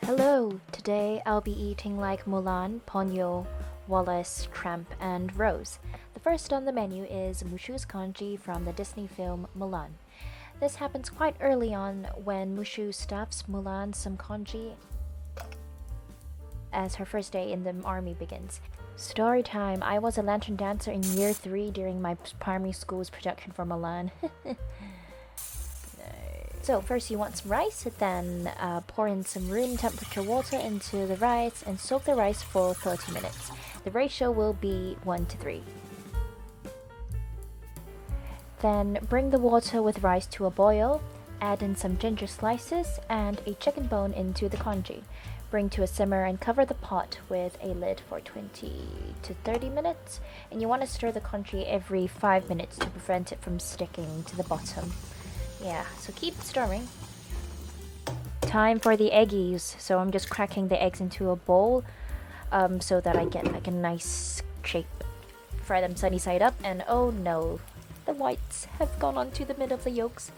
Hello! Today I'll be eating like Mulan, Ponyo, Wallace, Tramp, and Rose. The first on the menu is Mushu's Congee from the Disney film Mulan. This happens quite early on when Mushu stuffs Mulan some congee as her first day in the army begins. Story time. I was a lantern dancer in year 3 during my primary school's production for Mulan. So first you want some rice, then pour in some room temperature water into the rice and soak the rice for 30 minutes. The ratio will be 1:3. Then bring the water with rice to a boil, add in some ginger slices and a chicken bone into the congee. Bring to a simmer and cover the pot with a lid for 20 to 30 minutes. And you want to stir the congee every 5 minutes to prevent it from sticking to the bottom. Yeah, so keep stirring. Time for the eggies. So I'm just cracking the eggs into a bowl so that I get like a nice shape. Fry them sunny side up, and oh no, the whites have gone onto the middle of the yolks.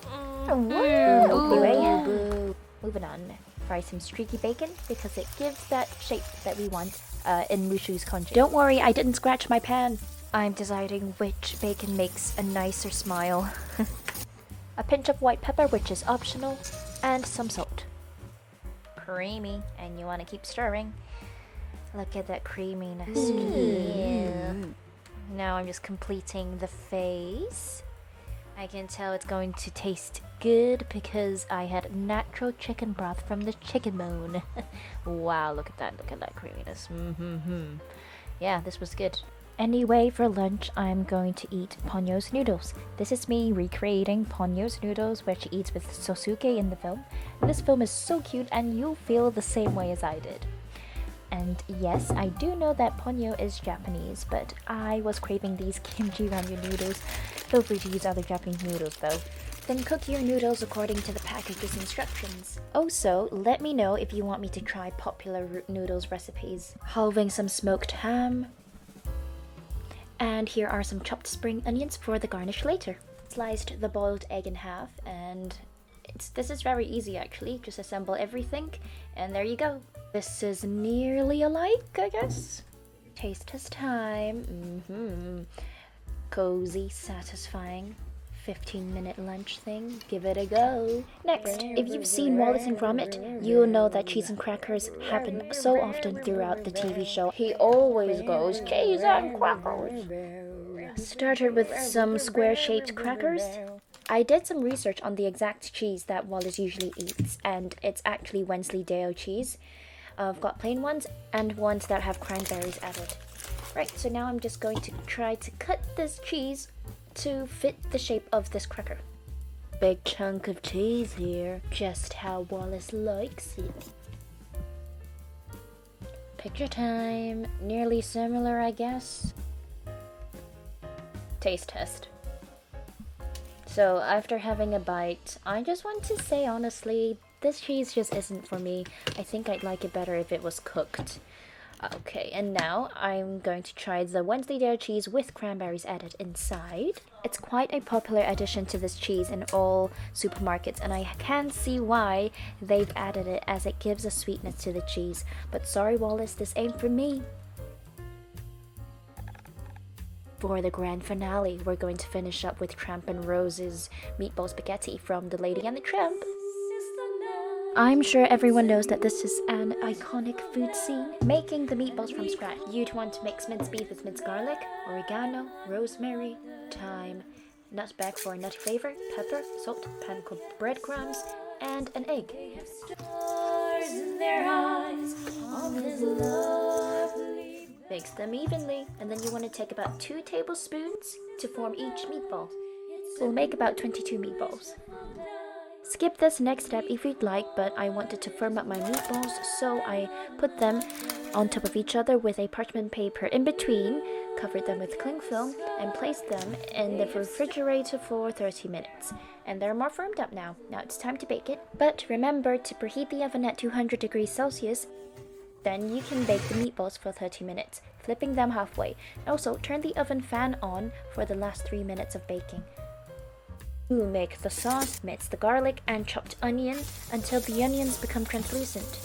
Anyway, moving on. Fry some streaky bacon because it gives that shape that we want in Mushu's congee. Don't worry, I didn't scratch my pan. I'm deciding which bacon makes a nicer smile. A pinch of white pepper, which is optional, and some salt. Creamy, and you want to keep stirring. Look at that creaminess. Yeah. Now I'm just completing the face. I can tell it's going to taste good because I had natural chicken broth from the chicken bone. Wow, look at that creaminess. Yeah, this was good. Anyway, for lunch, I'm going to eat Ponyo's noodles. This is me recreating Ponyo's noodles, which he eats with Sosuke in the film. And this film is so cute, and you'll feel the same way as I did. And yes, I do know that Ponyo is Japanese, but I was craving these kimchi ramyun noodles. Feel free to use other Japanese noodles though. Then cook your noodles according to the package's instructions. Also, let me know if you want me to try popular noodles recipes. Halving some smoked ham. And here are some chopped spring onions for the garnish later. Sliced the boiled egg in half, and this is very easy actually. Just assemble everything, and there you go. This is nearly alike, I guess. Taste test time. Cozy, satisfying. 15-minute lunch thing. Give it a go. Next, if you've seen Wallace and Gromit, you'll know that cheese and crackers happen so often throughout the TV show. He always goes, cheese and crackers. Started with some square-shaped crackers. I did some research on the exact cheese that Wallace usually eats, and it's actually Wensleydale Cheese. I've got plain ones and ones that have cranberries added. Right, so now I'm just going to try to cut this cheese to fit the shape of this cracker. Big chunk of cheese here, just how Wallace likes it. Picture time, nearly similar I guess. Taste test. So after having a bite, I just want to say honestly, this cheese just isn't for me. I think I'd like it better if it was cooked. Okay, and now I'm going to try the Wensleydale cheese with cranberries added inside. It's quite a popular addition to this cheese in all supermarkets, and I can see why they've added it as it gives a sweetness to the cheese. But sorry Wallace, this ain't for me. For the grand finale, we're going to finish up with Tramp and Rose's meatball spaghetti from The Lady and the Tramp. I'm sure everyone knows that this is an iconic food scene. Making the meatballs from scratch, you'd want to mix minced beef with minced garlic, oregano, rosemary, thyme, nutmeg for a nutty flavor, pepper, salt, panko breadcrumbs, and an egg. Mix them evenly, and then you want to take about 2 tablespoons to form each meatball. We'll make about 22 meatballs. Skip this next step if you'd like, but I wanted to firm up my meatballs, so I put them on top of each other with a parchment paper in between, covered them with cling film, and placed them in the refrigerator for 30 minutes. And they're more firmed up now. Now it's time to bake it. But remember to preheat the oven at 200 degrees Celsius. Then you can bake the meatballs for 30 minutes, flipping them halfway. Also, turn the oven fan on for the last 3 minutes of baking. You make the sauce, mince the garlic and chopped onion until the onions become translucent.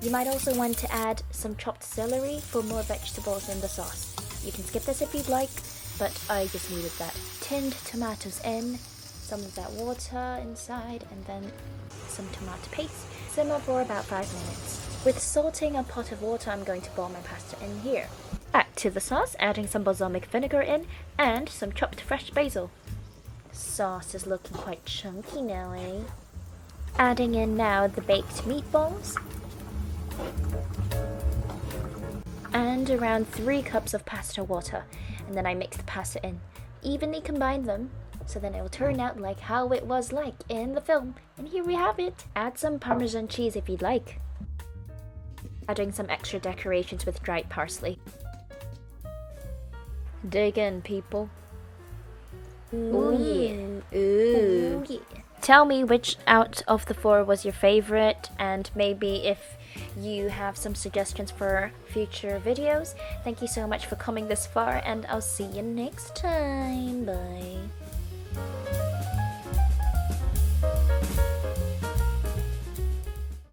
You might also want to add some chopped celery for more vegetables in the sauce. You can skip this if you'd like, but I just needed that. Tinned tomatoes in, some of that water inside, and then some tomato paste. Simmer for about 5 minutes. With salting a pot of water, I'm going to boil my pasta in here. Back to the sauce, adding some balsamic vinegar in, and some chopped fresh basil. Sauce is looking quite chunky now, eh? Adding in now the baked meatballs. And around 3 cups of pasta water. And then I mix the pasta in. Evenly combine them, so then it will turn out like how it was like in the film. And here we have it. Add some Parmesan cheese if you'd like. Adding some extra decorations with dried parsley. Dig in, people. Ooh yeah. Ooh yeah. Tell me which out of the 4 was your favorite, and maybe if you have some suggestions for future videos. Thank you so much for coming this far, and I'll see you next time. Bye.